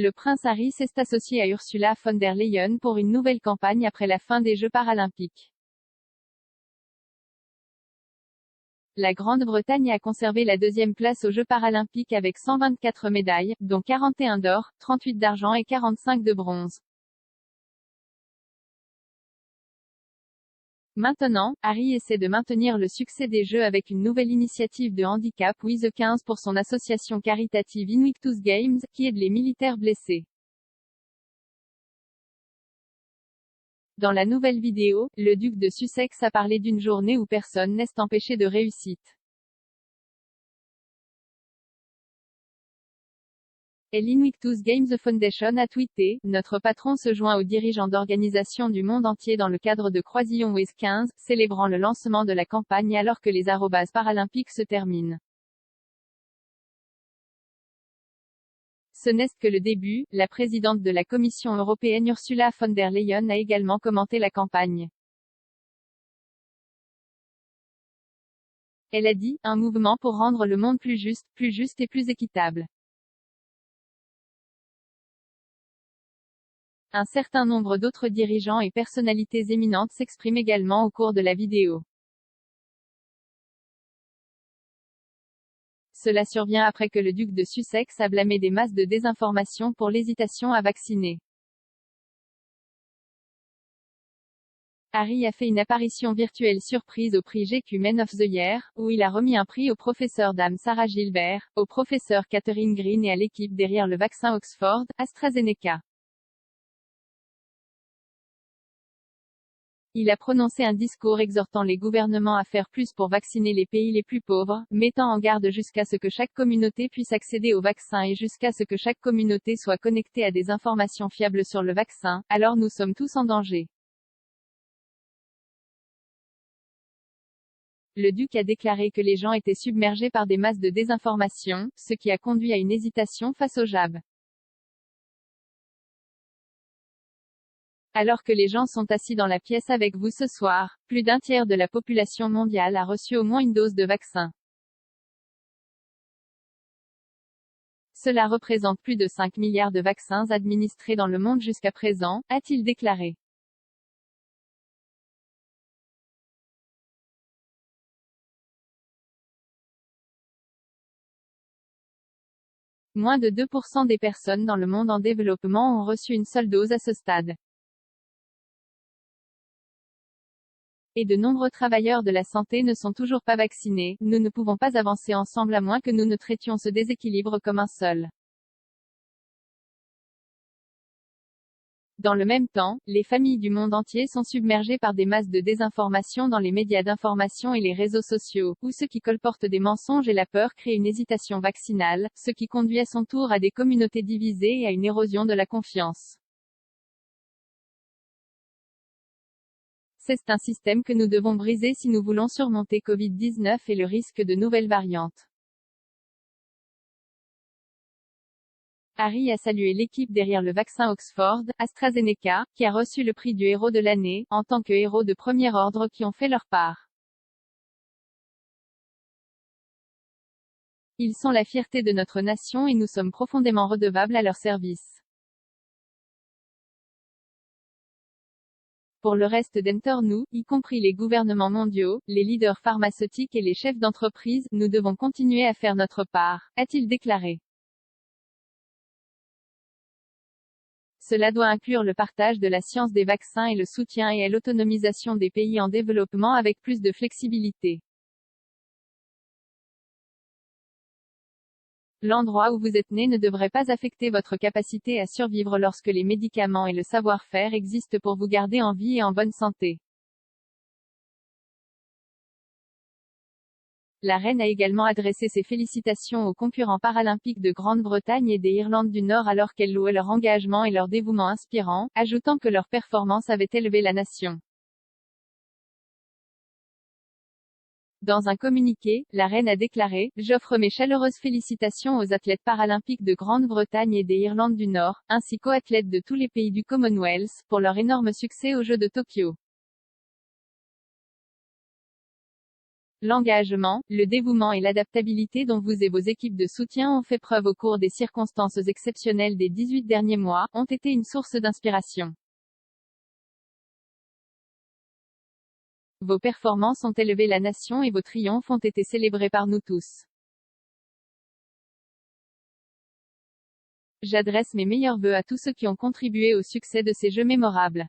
Le prince Harry s'est associé à Ursula von der Leyen pour une nouvelle campagne après la fin des Jeux paralympiques. La Grande-Bretagne a conservé la deuxième place aux Jeux paralympiques avec 124 médailles, dont 41 d'or, 38 d'argent et 45 de bronze. Maintenant, Harry essaie de maintenir le succès des Jeux avec une nouvelle initiative de handicap with 15 pour son association caritative Invictus Games, qui aide les militaires blessés. Dans la nouvelle vidéo, le duc de Sussex a parlé d'une journée où personne n'est empêché de réussite. L'Invictus Games Foundation a tweeté « Notre patron se joint aux dirigeants d'organisations du monde entier dans le cadre de Croisillon with 15, célébrant le lancement de la campagne alors que les paralympiques se terminent. Ce n'est que le début », la présidente de la Commission européenne Ursula von der Leyen a également commenté la campagne. Elle a dit « Un mouvement pour rendre le monde plus juste et plus équitable ». Un certain nombre d'autres dirigeants et personnalités éminentes s'expriment également au cours de la vidéo. Cela survient après que le duc de Sussex a blâmé des masses de désinformation pour l'hésitation à vacciner. Harry a fait une apparition virtuelle surprise au prix GQ Men of the Year, où il a remis un prix au professeur Dame Sarah Gilbert, au professeur Catherine Green et à l'équipe derrière le vaccin Oxford, AstraZeneca. Il a prononcé un discours exhortant les gouvernements à faire plus pour vacciner les pays les plus pauvres, mettant en garde jusqu'à ce que chaque communauté puisse accéder au vaccin et jusqu'à ce que chaque communauté soit connectée à des informations fiables sur le vaccin, alors nous sommes tous en danger. Le duc a déclaré que les gens étaient submergés par des masses de désinformation, ce qui a conduit à une hésitation face au jab. Alors que les gens sont assis dans la pièce avec vous ce soir, plus d'un tiers de la population mondiale a reçu au moins une dose de vaccin. Cela représente plus de 5 milliards de vaccins administrés dans le monde jusqu'à présent, a-t-il déclaré. Moins de 2% des personnes dans le monde en développement ont reçu une seule dose à ce stade. Et de nombreux travailleurs de la santé ne sont toujours pas vaccinés. Nous ne pouvons pas avancer ensemble à moins que nous ne traitions ce déséquilibre comme un seul. Dans le même temps, les familles du monde entier sont submergées par des masses de désinformation dans les médias d'information et les réseaux sociaux, où ceux qui colportent des mensonges et la peur créent une hésitation vaccinale, ce qui conduit à son tour à des communautés divisées et à une érosion de la confiance. C'est un système que nous devons briser si nous voulons surmonter Covid-19 et le risque de nouvelles variantes. Harry a salué l'équipe derrière le vaccin Oxford, AstraZeneca, qui a reçu le prix du héros de l'année, en tant que héros de premier ordre qui ont fait leur part. Ils sont la fierté de notre nation et nous sommes profondément redevables à leur service. Pour le reste d'entre nous, y compris les gouvernements mondiaux, les leaders pharmaceutiques et les chefs d'entreprise, nous devons continuer à faire notre part, a-t-il déclaré. Cela doit inclure le partage de la science des vaccins et le soutien et à l'autonomisation des pays en développement avec plus de flexibilité. L'endroit où vous êtes né ne devrait pas affecter votre capacité à survivre lorsque les médicaments et le savoir-faire existent pour vous garder en vie et en bonne santé. La reine a également adressé ses félicitations aux concurrents paralympiques de Grande-Bretagne et des Irlande du Nord alors qu'elle louait leur engagement et leur dévouement inspirant, ajoutant que leur performance avait élevé la nation. Dans un communiqué, la reine a déclaré « J'offre mes chaleureuses félicitations aux athlètes paralympiques de Grande-Bretagne et des Irlande du Nord, ainsi qu'aux athlètes de tous les pays du Commonwealth, pour leur énorme succès aux Jeux de Tokyo. L'engagement, le dévouement et l'adaptabilité dont vous et vos équipes de soutien ont fait preuve au cours des circonstances exceptionnelles des 18 derniers mois, ont été une source d'inspiration. Vos performances ont élevé la nation et vos triomphes ont été célébrés par nous tous. J'adresse mes meilleurs vœux à tous ceux qui ont contribué au succès de ces Jeux mémorables.